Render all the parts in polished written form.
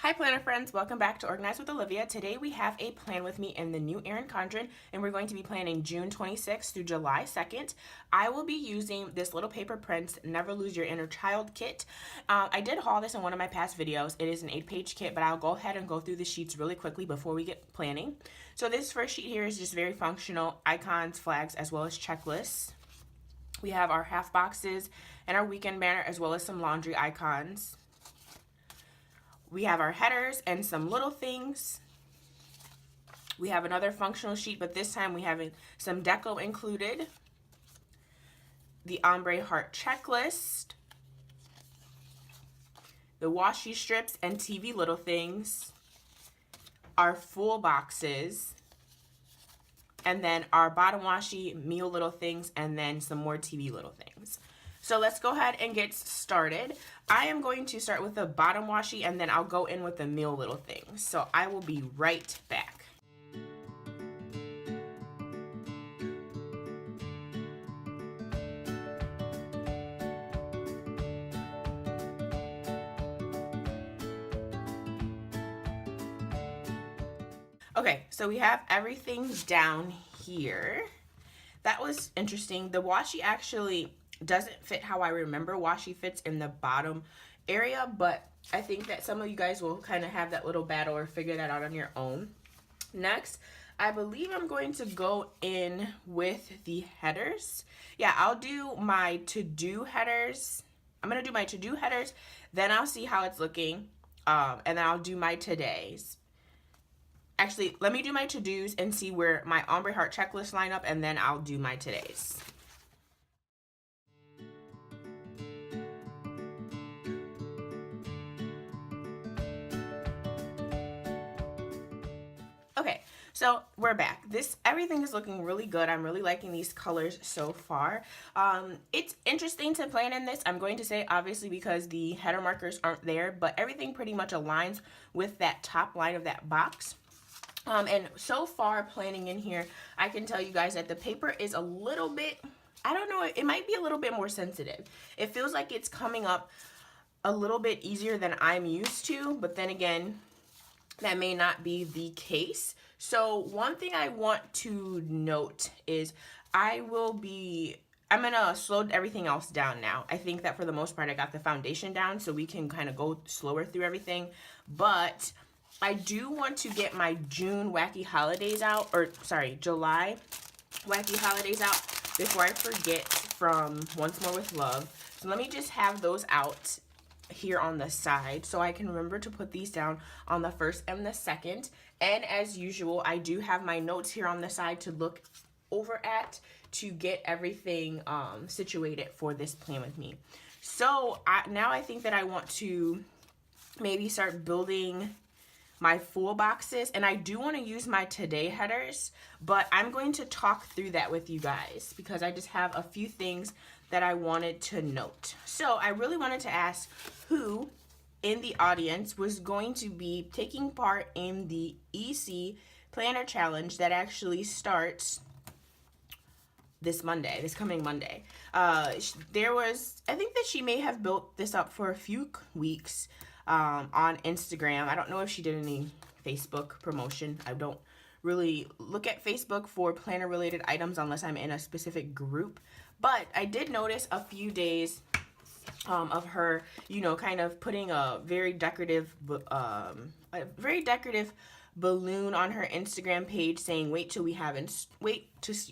Hi planner friends, welcome back to Organize with Olivia. Today we have a plan with me in the new Erin Condren, and we're going to be planning June 26th through July 2nd. I will be using this Little Paper Prince Never Lose Your Inner Child kit. I did haul this in one of my past videos. It is an 8-page kit, but I'll go ahead and go through the sheets really quickly before we get planning. So this first sheet here is just very functional, icons, flags, as well as checklists. We have our half boxes and our weekend banner, as well as some laundry icons. We have our headers and some little things. We have another functional sheet, but this time we have some deco included. The ombre heart checklist. The washi strips and TV little things. Our full boxes. And then our bottom washi meal little things, and then some more TV little things. So let's go ahead and get started. I am going to start with the bottom washi, and then I'll go in with the meal little things. So I will be right back. Okay, so we have everything down here. That was interesting. The washi actually doesn't fit how I remember washi fits in the bottom area, but I think that some of you guys will kind of have that little battle or figure that out on your own. Next, I believe I'm going to go in with the headers. Yeah, I'll do my to-do headers. I'm going to do my to-do headers, then I'll see how it's looking, and then I'll do my todays. Actually, let me do my to-dos and see where my ombre heart checklist line up, and then I'll do my todays. Okay, so we're back. Everything is looking really good. I'm really liking these colors so far. It's interesting to plan in this. I'm going to say obviously because the header markers aren't there, but everything pretty much aligns with that top line of that box. And so far planning in here, I can tell you guys that the paper is a little bit, I don't know, it might be a little bit more sensitive. It feels like it's coming up a little bit easier than I'm used to, but then again, that may not be the case. So one thing I want to note is I'm gonna slow everything else down now. I think that for the most part I got the foundation down so we can kind of go slower through everything, but I do want to get my June wacky holidays out, or sorry, July wacky holidays out before I forget from Once More with Love. So let me just have those out here on the side so I can remember to put these down on the 1st and the 2nd. And as usual, I do have my notes here on the side to look over at to get everything situated for this plan with me. So now I think that I want to maybe start building my full boxes, and I do want to use my today headers, but I'm going to talk through that with you guys because I just have a few things that I wanted to note. So I really wanted to ask who in the audience was going to be taking part in the EC Planner Challenge that actually starts this coming Monday. I think that she may have built this up for a few weeks on Instagram. I don't know if she did any Facebook promotion. I don't really look at Facebook for planner related items unless I'm in a specific group, but I did notice a few days of her, kind of putting a very decorative balloon on her Instagram page saying wait till you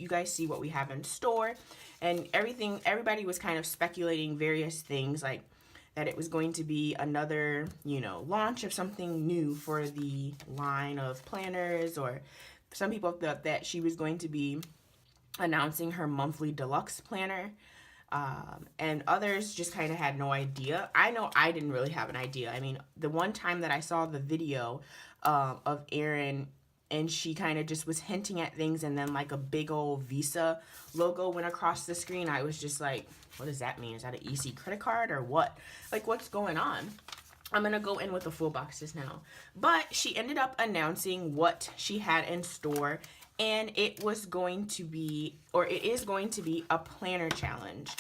guys see what we have in store. And everybody was kind of speculating various things, like that it was going to be another, launch of something new for the line of planners, or some people thought that she was going to be announcing her monthly deluxe planner, and others just kind of had no idea. I know I didn't really have an idea. I mean, the one time that I saw the video of Erin, and she kind of just was hinting at things, and then like a big old Visa logo went across the screen, I was just like, what does that mean? Is that an EC credit card or what? Like, what's going on? I'm going to go in with the full boxes now. But she ended up announcing what she had in store, and it is going to be a planner challenge.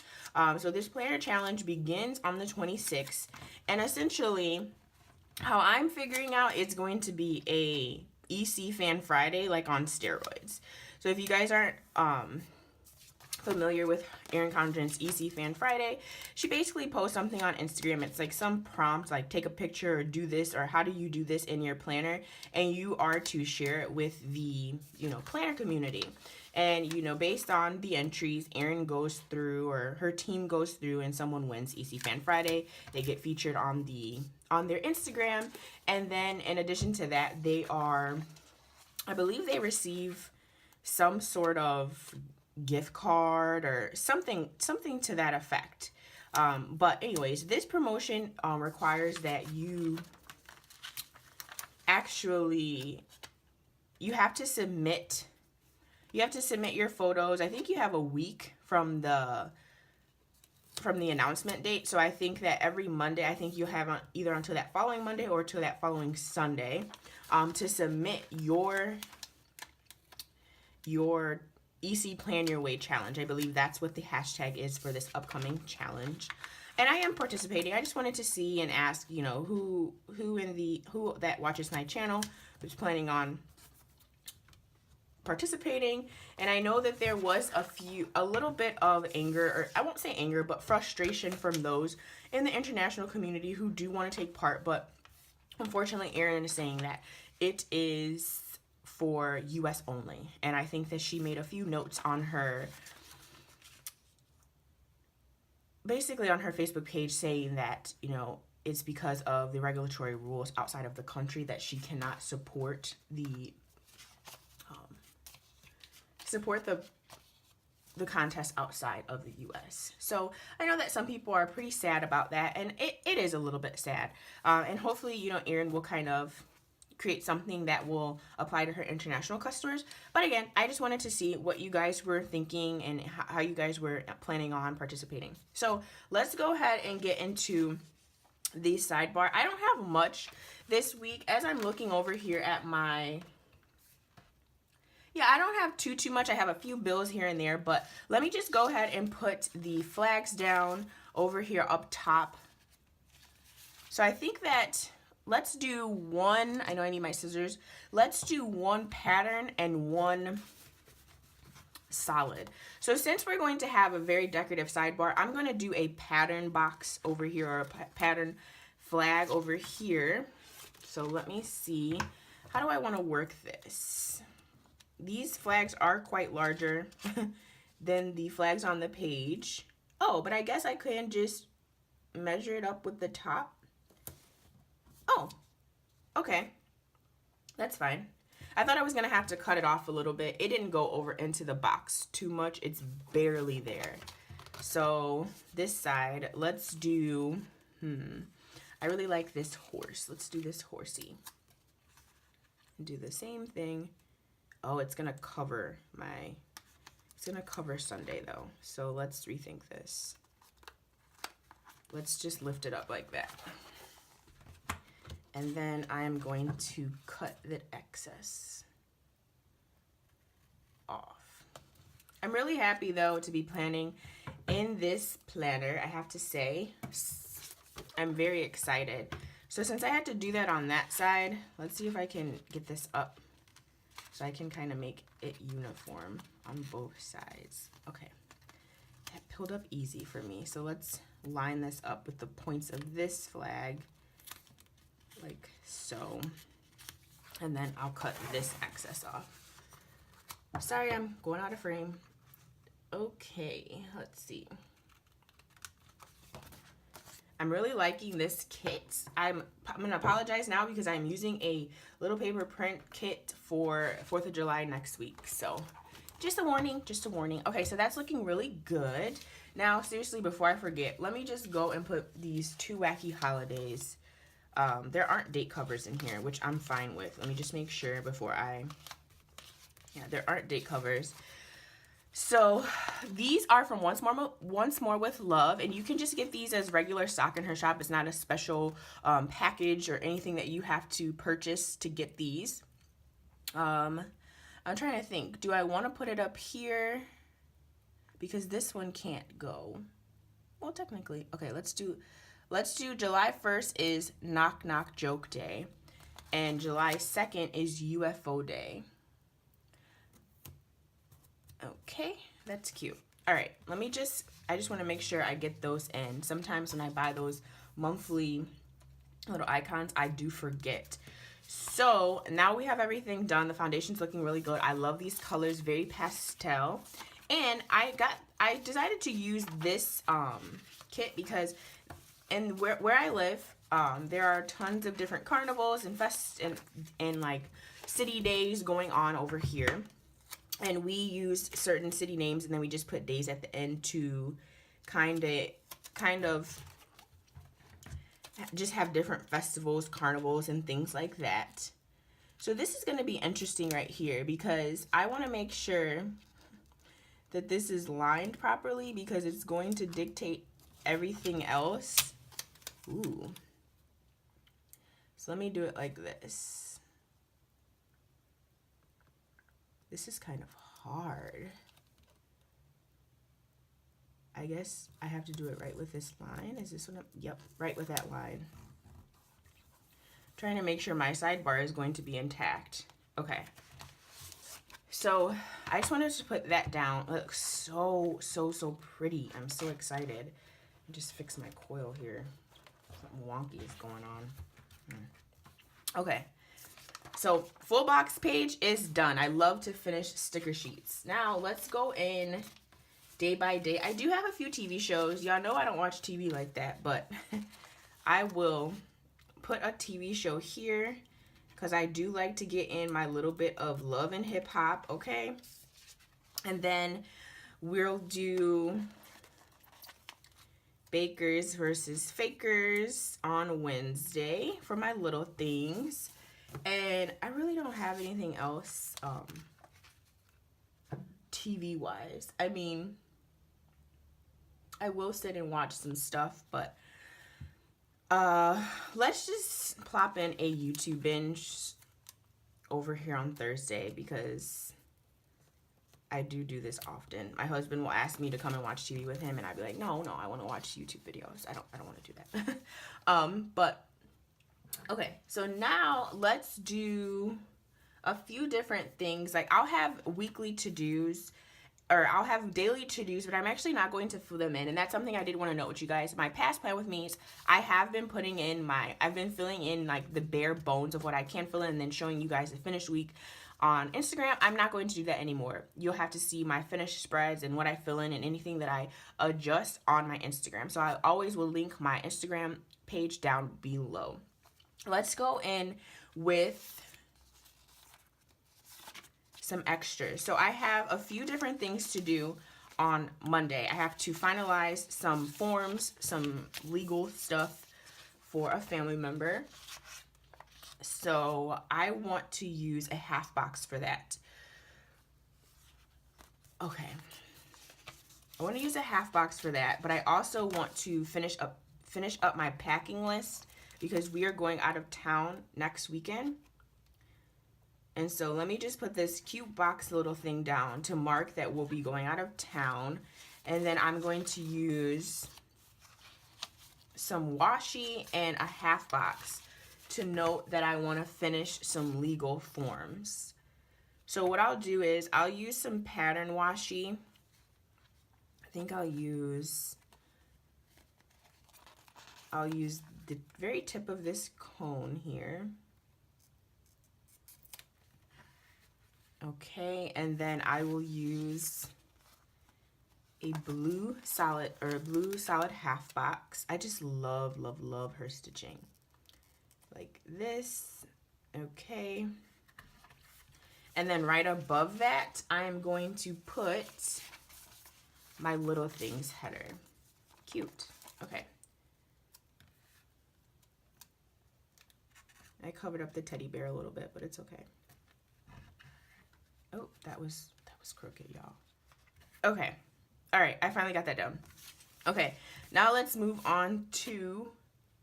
So this planner challenge begins on the 26th, and essentially how I'm figuring out it's going to be a EC Fan Friday, like on steroids. So if you guys aren't familiar with Erin Condren's EC Fan Friday, she basically posts something on Instagram. It's like some prompt, like take a picture or do this, or how do you do this in your planner, and you are to share it with the, you know, planner community. And, you know, based on the entries, Erin goes through, or her team goes through, and someone wins EC Fan Friday. They get featured on their Instagram. And then in addition to that, they are, I believe they receive some sort of gift card or something to that effect. But anyways, this promotion requires that you actually, you have to submit your photos. I think you have a week from the announcement date. So I think that every Monday, I think you have either until that following Monday or to that following Sunday to submit your EC Plan Your Way challenge. I believe that's what the hashtag is for this upcoming challenge. And I am participating. I just wanted to see and ask, you know, who that watches my channel who's planning on participating. And I know that there was a little bit of anger, or I won't say anger, but frustration from those in the international community who do want to take part. But unfortunately, Erin is saying that it is for US only. And I think that she made a few notes on her, basically on her Facebook page, saying that, you know, it's because of the regulatory rules outside of the country that she cannot support the contest outside of the US. So I know that some people are pretty sad about that, and it is a little bit sad. And hopefully, you know, Erin will kind of create something that will apply to her international customers. But again, I just wanted to see what you guys were thinking and how you guys were planning on participating. So let's go ahead and get into the sidebar. I don't have much this week. As I'm looking over here at my, I don't have too much. I have a few bills here and there, but let me just go ahead and put the flags down over here up top. So I think that let's do one, I know I need my scissors. Let's do one pattern and one solid. So since we're going to have a very decorative sidebar, I'm going to do a pattern box over here, or a pattern flag over here. So let me see. How do I want to work this? These flags are quite larger than the flags on the page. Oh, but I guess I can just measure it up with the top. Oh, okay. That's fine. I thought I was going to have to cut it off a little bit. It didn't go over into the box too much. It's barely there. So this side, let's do, I really like this horse. Let's do this horsey. Do the same thing. Oh, it's going to cover Sunday though. So let's rethink this. Let's just lift it up like that. And then I am going to cut the excess off. I'm really happy though to be planning in this planner. I have to say, I'm very excited. So since I had to do that on that side, let's see if I can get this up so I can kind of make it uniform on both sides. Okay, that pulled up easy for me. So let's line this up with the points of this flag, like so, and then I'll cut this excess off. Sorry, I'm going out of frame. Okay, let's see. I'm really liking this kit. I'm gonna apologize now because I'm using a little paper print kit for 4th of July next week. So just a warning, just a warning. Okay, so that's looking really good. Now, seriously, before I forget, let me just go and put these 2 wacky holidays. There aren't date covers in here, which I'm fine with. Let me just make sure before there aren't date covers. So these are from Once More with Love, and you can just get these as regular stock in her shop. It's not a special package or anything that you have to purchase to get these. I'm trying to think. Do I want to put it up here? Because this one can't go. Well, technically. Okay, let's do let's do July 1st is Knock Knock Joke Day. And July 2nd is UFO Day. Okay, that's cute. All right, I just want to make sure I get those in. Sometimes when I buy those monthly little icons, I do forget. So now we have everything done. The foundation's looking really good. I love these colors, very pastel. And I decided to use this kit because where I live, there are tons of different carnivals and and like city days going on over here. And we use certain city names and then we just put days at the end to kind of just have different festivals, carnivals, and things like that. So this is going to be interesting right here because I want to make sure that this is lined properly because it's going to dictate everything else. Ooh. So let me do it like this. This is kind of hard. I guess I have to do it right with this line. Is this one? Yep, right with that line. Trying to make sure my sidebar is going to be intact. Okay. So I just wanted to put that down. It looks so pretty. I'm so excited. Just fix my coil here. Something wonky is going on. Okay. So full box page is done. I love to finish sticker sheets. Now let's go in day by day. I do have a few TV shows. Y'all know I don't watch TV like that, but I will put a TV show here because I do like to get in my little bit of love and hip hop, okay? And then we'll do Bakers versus Fakers on Wednesday for my little things. And I really don't have anything else TV wise. I mean, I will sit and watch some stuff, but let's just plop in a YouTube binge over here on Thursday because I do this often. My husband will ask me to come and watch TV with him and I'd be like, no, I want to watch YouTube videos. I don't want to do that. But okay, so now let's do a few different things. Like I'll have weekly to-dos or I'll have daily to-dos, but I'm actually not going to fill them in. And that's something I did want to know with you guys. My past plan with me is I've been filling in like the bare bones of what I can fill in and then showing you guys the finished week on Instagram. I'm not going to do that anymore. You'll have to see my finished spreads and what I fill in and anything that I adjust on my Instagram. So I always will link my Instagram page down below. Let's go in with some extras. So I have a few different things to do on Monday. I have to finalize some forms, some legal stuff for a family member. So I want to use a half box for that. Okay. I want to use a half box for that, but I also want to finish up my packing list because we are going out of town next weekend. And so let me just put this cute box little thing down to mark that we'll be going out of town. And then I'm going to use some washi and a half box to note that I want to finish some legal forms. So what I'll do is I'll use some pattern washi. I think I'll use the very tip of this cone here. Okay, and then I will use a blue solid half box. I just love her stitching. Like this, okay. And then right above that, I'm going to put my little things header. Cute, okay. I covered up the teddy bear a little bit, but it's okay. Oh, that was crooked, y'all. Okay. All right, I finally got that done. Okay, now let's move on to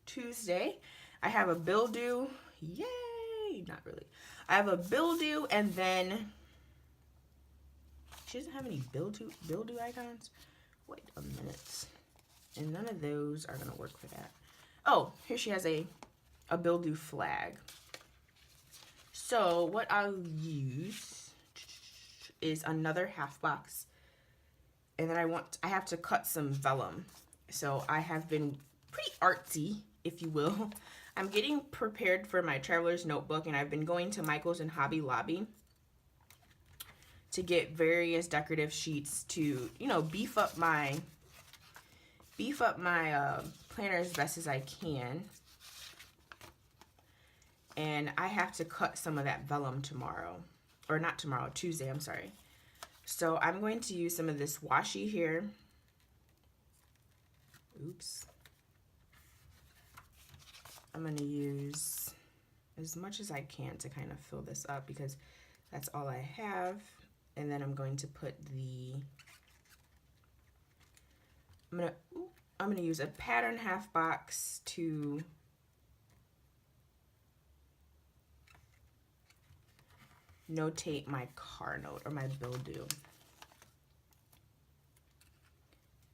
Tuesday. I have a bill due. Yay! Not really. I have a bill due, and then she doesn't have any bill due icons. Wait a minute. And none of those are gonna work for that. Oh, here she has a Build Do flag. So what I'll use is another half box. And then I have to cut some vellum. So I have been pretty artsy, if you will. I'm getting prepared for my traveler's notebook, and I've been going to Michael's and Hobby Lobby to get various decorative sheets to, you know, beef up my planner as best as I can. And I have to cut some of that vellum tomorrow, or not tomorrow, Tuesday, I'm sorry. So I'm going to use some of this washi here. Oops. I'm going to use as much as I can to kind of fill this up because that's all I have. And then I'm going to put I'm going to use a pattern half box to notate my car note or my build do.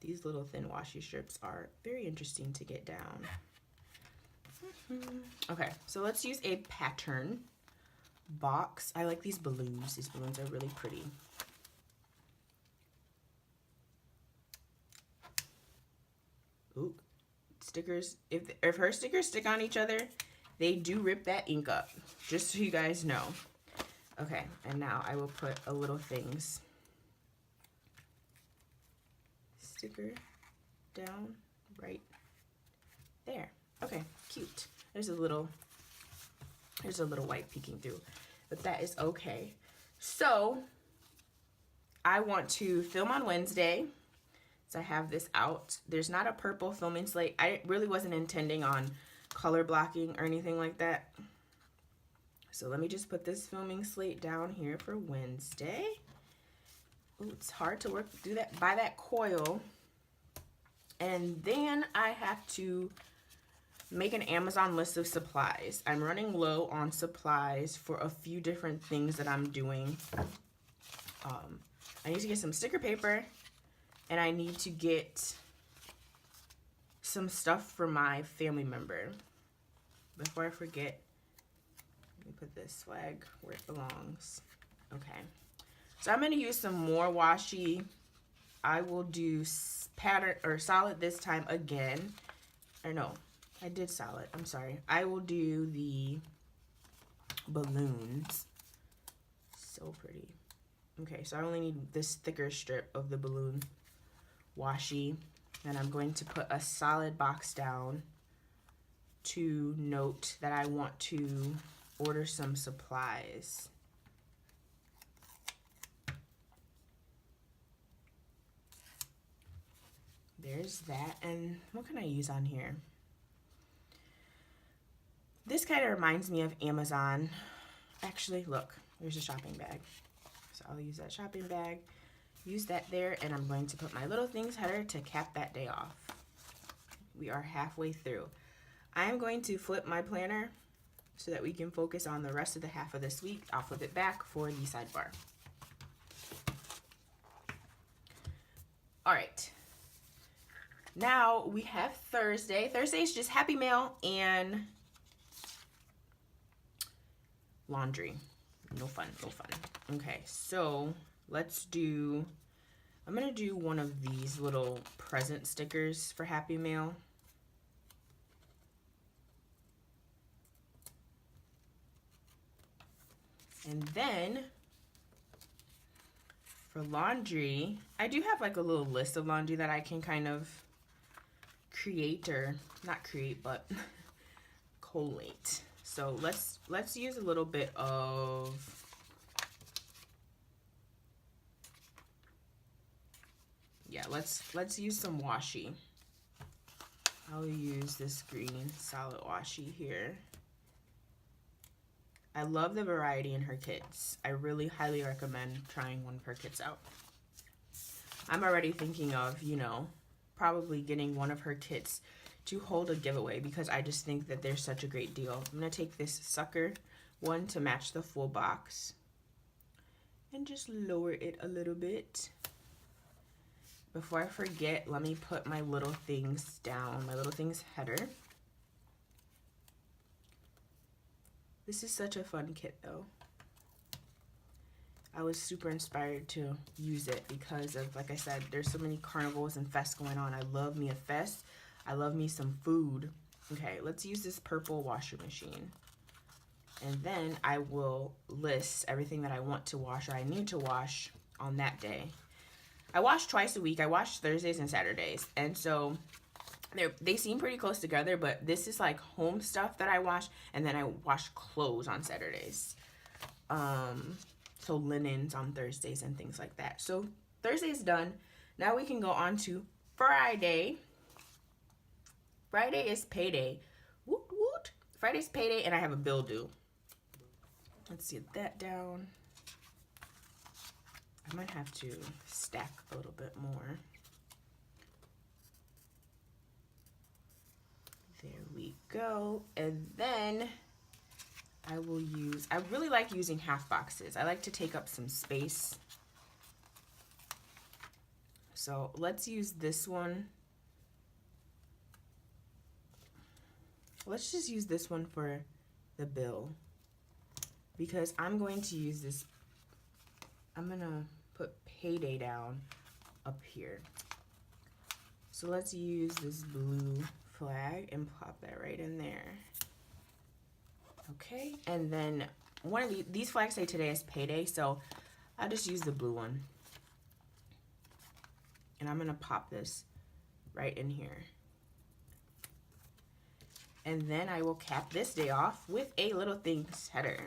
These little thin washi strips are very interesting to get down. Okay, so let's use a pattern box. I like these balloons. These balloons are really pretty. Ooh, stickers. If her stickers stick on each other, they do rip that ink up, just so you guys know. Okay, and now I will put a little things sticker down right there. Okay, cute. There's a little white peeking through, but that is okay. So I want to film on Wednesday. So I have this out. There's not a purple filming slate. I really wasn't intending on color blocking or anything like that. So let me just put this filming slate down here for Wednesday. Ooh, it's hard to work through that by that coil. And then I have to make an Amazon list of supplies. I'm running low on supplies for a few different things that I'm doing. I need to get some sticker paper, and I need to get some stuff for my family member. Before I forget, let me put this flag where it belongs. Okay. So I'm going to use some more washi. I will do pattern or solid this time again. Or no, I did solid. I'm sorry. I will do the balloons. So pretty. Okay, so I only need this thicker strip of the balloon washi. And I'm going to put a solid box down to note that I want to order some supplies. There's that. And what can I use on here? This kind of reminds me of Amazon. Actually, look, there's a shopping bag. So I'll use that shopping bag, use that there, and I'm going to put my little things header to cap that day off. We are halfway through. I am going to flip my planner so that we can focus on the rest of the half of this week. I'll flip it back for the sidebar. All right. Now we have Thursday. Thursday is just Happy Mail and laundry. No fun, no fun. Okay, so let's do, I'm gonna do one of these little present stickers for Happy Mail. And then for laundry, I do have like a little list of laundry that I can kind of create, or not create, but collate. So let's use a little bit of let's use some washi. I'll use this green solid washi here. I love the variety in her kits. I really highly recommend trying one of her kits out. I'm already thinking of, you know, probably getting one of her kits to hold a giveaway because I just think that they're such a great deal. I'm going to take this sucker one to match the full box and just lower it a little bit. Before I forget, let me put my little things down, my little things header. This is such a fun kit though. I was super inspired to use it because of, like I said, there's so many carnivals and fests going on. I love me a fest. I love me some food. Okay, let's use this purple washer machine. And then I will list everything that I want to wash or I need to wash on that day. I wash twice a week. I wash Thursdays and Saturdays. And so they seem pretty close together, but this is like home stuff that I wash, and then I wash clothes on Saturdays. So linens on Thursdays and things like that. So Thursday's done. Now we can go on to Friday. Friday is payday. Woot woot. Friday's payday and I have a bill due. Let's get that down. I might have to stack a little bit more. There we go. And then I will use, I really like using half boxes. I like to take up some space. So let's use this one. Let's just use this one for the bill, because I'm going to use this. I'm gonna put payday down up here. So let's use this blue flag and pop that right in there. Okay, and then one of these flags say today is payday, so I'll just use the blue one. And I'm gonna pop this right in here. And then I will cap this day off with a little things header.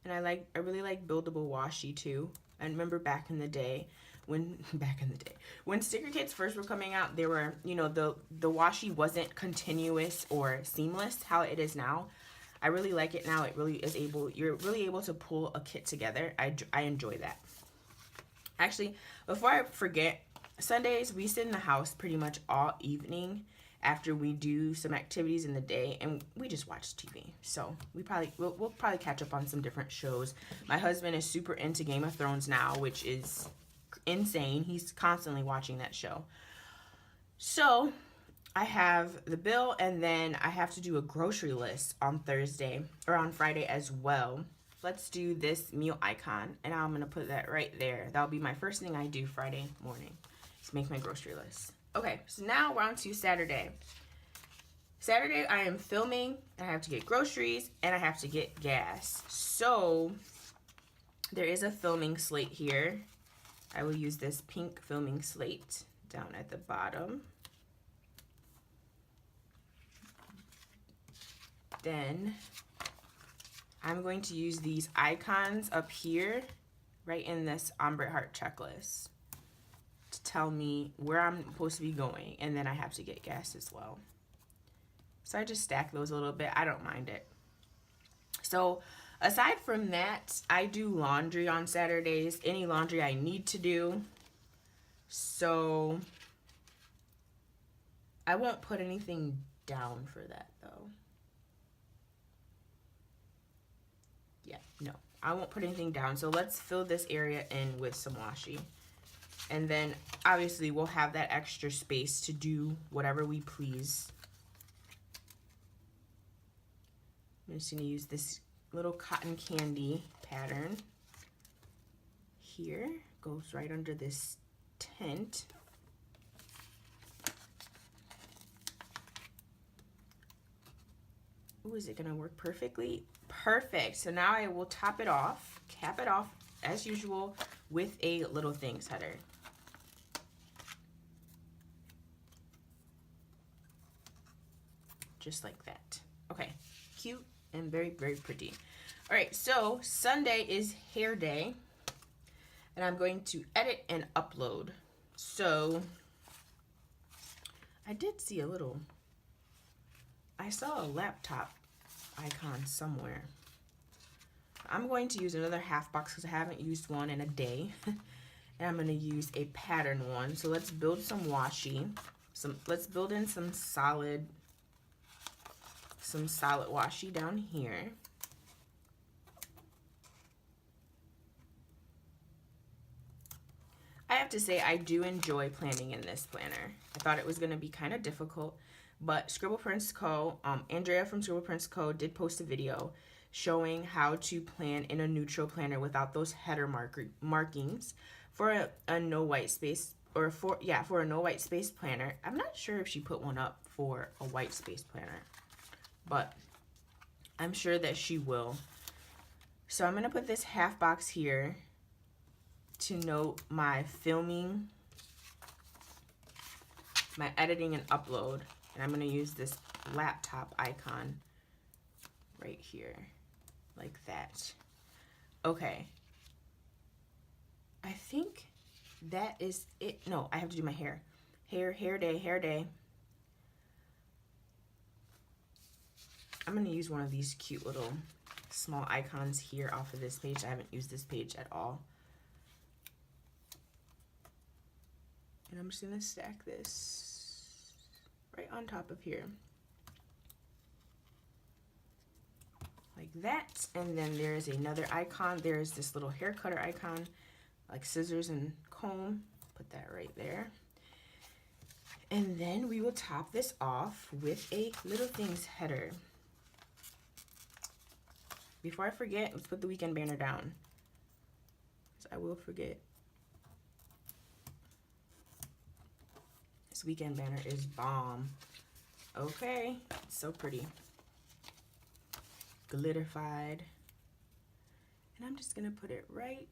And I really like buildable washi too. I remember back in the day when sticker kits first were coming out, they were, you know, the washi wasn't continuous or seamless how it is now. I really like it now. It really is you're really able to pull a kit together. I enjoy that. Actually, before I forget, Sundays we sit in the house pretty much all evening after we do some activities in the day, and we just watch TV. So we'll probably catch up on some different shows. My husband is super into Game of Thrones now, which is insane. He's constantly watching that show. So I have the bill, and then I have to do a grocery list on Thursday or on Friday as well. Let's do this meal icon, and I'm gonna put that right there. That'll be my first thing I do Friday morning, is make my grocery list. Okay, so now we're on to Saturday. Saturday I am filming, and I have to get groceries, and I have to get gas. So there is a filming slate here. I will use this pink filming slate down at the bottom. Then I'm going to use these icons up here, right in this ombre heart checklist, to tell me where I'm supposed to be going, and then I have to get gas as well. So I just stack those a little bit. I don't mind it. So aside from that, I do laundry on Saturdays, any laundry I need to do. So I won't put anything down for that though. Yeah, no, I won't put anything down. So let's fill this area in with some washi. And then obviously we'll have that extra space to do whatever we please. I'm just gonna use this little cotton candy pattern here. Goes right under this tent. Ooh, is it gonna work perfectly? Perfect. So now I will top it off, cap it off as usual with a little things header. Just like that. Okay, cute and very, very pretty. All right, so Sunday is hair day, and I'm going to edit and upload. So I did see I saw a laptop icon somewhere. I'm going to use another half box because I haven't used one in a day. And I'm going to use a pattern one. So let's build some washi. Let's build in some solid washi down here. I have to say I do enjoy planning in this planner. I thought it was going to be kind of difficult, but Scribble Prints Co., Andrea from Scribble Prints Co. did post a video showing how to plan in a neutral planner without those header markings for a no white space, or for a no white space planner. I'm not sure if she put one up for a white space planner, but I'm sure that she will. So I'm going to put this half box here to note my filming, my editing and upload, and I'm going to use this laptop icon right here, like that. Okay. I think that is it. No, I have to do my hair. Hair day. I'm going to use one of these cute little small icons here off of this page. I haven't used this page at all. And I'm just going to stack this right on top of here. Like that. And then there's another icon. There's this little hair cutter icon, like scissors and comb. Put that right there. And then we will top this off with a Little Things header. Before I forget, let's put the weekend banner down, because I will forget. This weekend banner is bomb. Okay, it's so pretty. Glitterified. And I'm just gonna put it right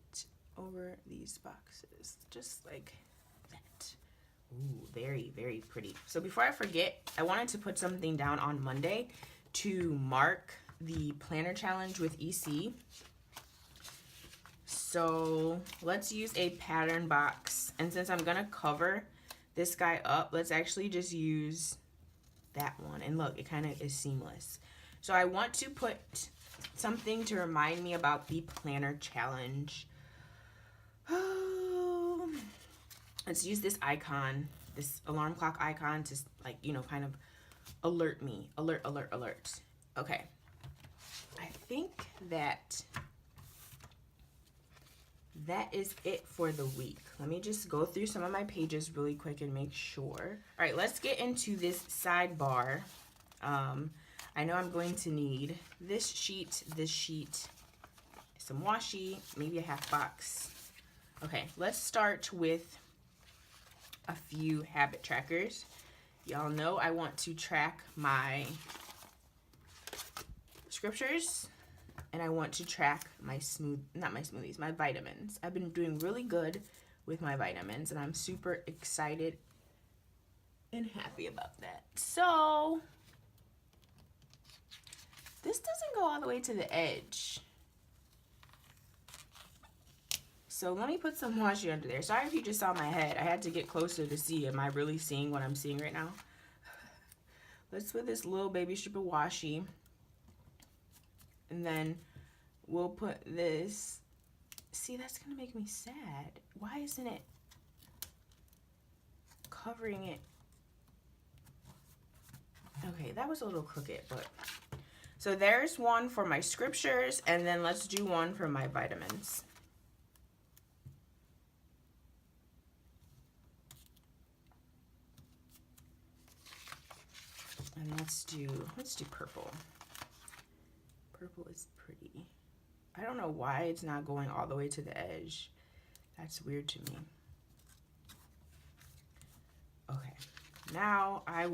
over these boxes, just like that. Ooh, very, very pretty. So before I forget, I wanted to put something down on Monday to mark the planner challenge with EC. So let's use a pattern box. And since I'm gonna cover this guy up, let's actually just use that one. And look, it kind of is seamless. So I want to put something to remind me about the planner challenge. Oh, let's use this icon, this alarm clock icon, to, like, you know, kind of alert me. Alert. Okay. I think that is it for the week. Let me just go through some of my pages really quick and make sure. All right, let's get into this sidebar. I know I'm going to need this sheet, some washi, maybe a half box. Okay, let's start with a few habit trackers. Y'all know I want to track my scriptures, and I want to track my my vitamins. I've been doing really good with my vitamins, and I'm super excited and happy about that. So this doesn't go all the way to the edge. So let me put some washi under there. Sorry if you just saw my head. I had to get closer to see, am I really seeing what I'm seeing right now? Let's put this little baby strip of washi. And then we'll put this. See, that's gonna make me sad. Why isn't it covering it? Okay, that was a little crooked, but so there's one for my scriptures, and then let's do one for my vitamins. And let's do purple. Purple is pretty. I don't know why it's not going all the way to the edge. That's weird to me. Okay, now I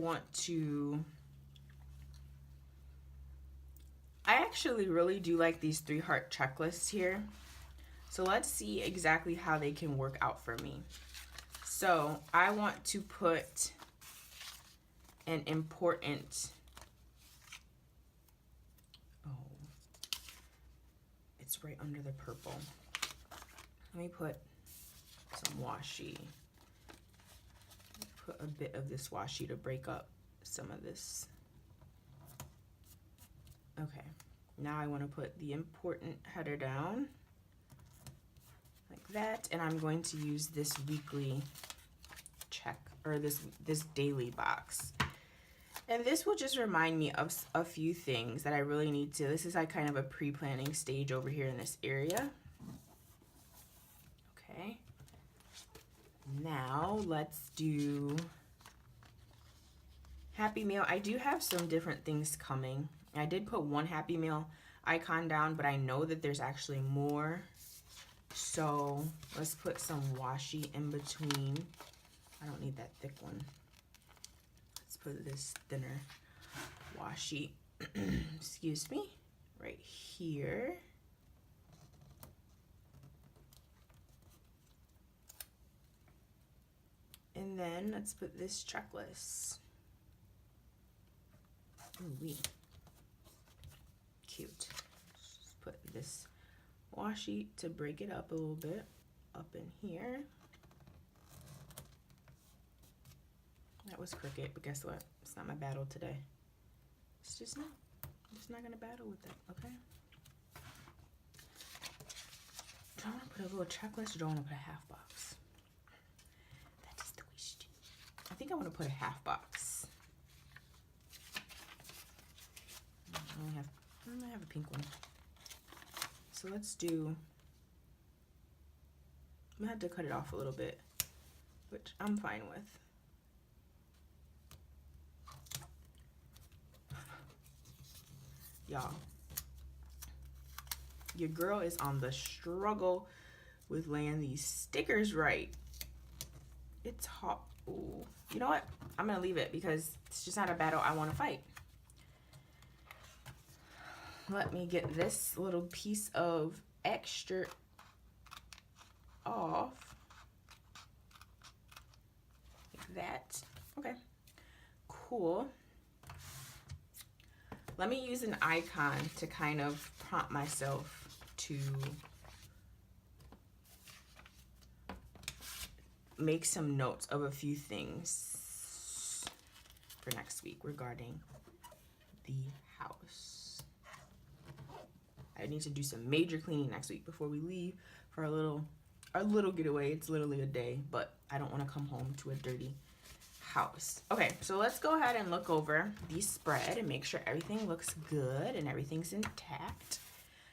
actually really do like these 3 heart checklists here. So let's see exactly how they can work out for me. So I want to put an important, it's right under the purple. Let me put some washi. Put a bit of this washi to break up some of this. Okay, now I want to put the important header down like that, and I'm going to use this weekly check, or this daily box. And this will just remind me of a few things that I really need to. This is like kind of a pre-planning stage over here in this area. Okay. Now let's do Happy Meal. I do have some different things coming. I did put one Happy Meal icon down, but I know that there's actually more. So let's put some washi in between. I don't need that thick one. Let's put this thinner washi, excuse me, right here. And then let's put this checklist. Ooh-wee. Cute. Just put this washi to break it up a little bit up in here. That was crooked, but guess what? It's not my battle today. It's just not. I'm just not gonna battle with that, okay? Do I want to put a little checklist or do I want to put a half box? That is the question. I think I want to put a half box. I have a pink one. So let's do, I'm gonna have to cut it off a little bit, which I'm fine with. Y'all, your girl is on the struggle with laying these stickers right. It's hot. Ooh. You know what? I'm gonna leave it because it's just not a battle I want to fight. Let me get this little piece of extra off. Like that. Okay. Cool. Let me use an icon to kind of prompt myself to make some notes of a few things for next week regarding the house. I need to do some major cleaning next week before we leave for our little getaway. It's literally a day, but I don't want to come home to a dirty house. Okay, so let's go ahead and look over the spread and make sure everything looks good and everything's intact.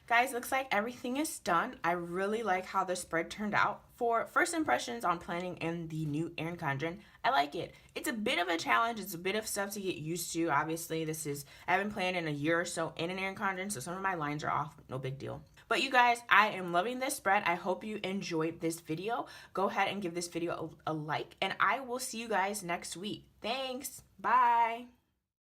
Guys, looks like everything is done. I really like how the spread turned out. For first impressions on planning in the new Erin Condren, I like it. It's a bit of a challenge. It's a bit of stuff to get used to. Obviously, I've been planning a year or so in an Erin Condren, so some of my lines are off. No big deal. But you guys, I am loving this spread. I hope you enjoyed this video. Go ahead and give this video a like, and I will see you guys next week. Thanks. Bye.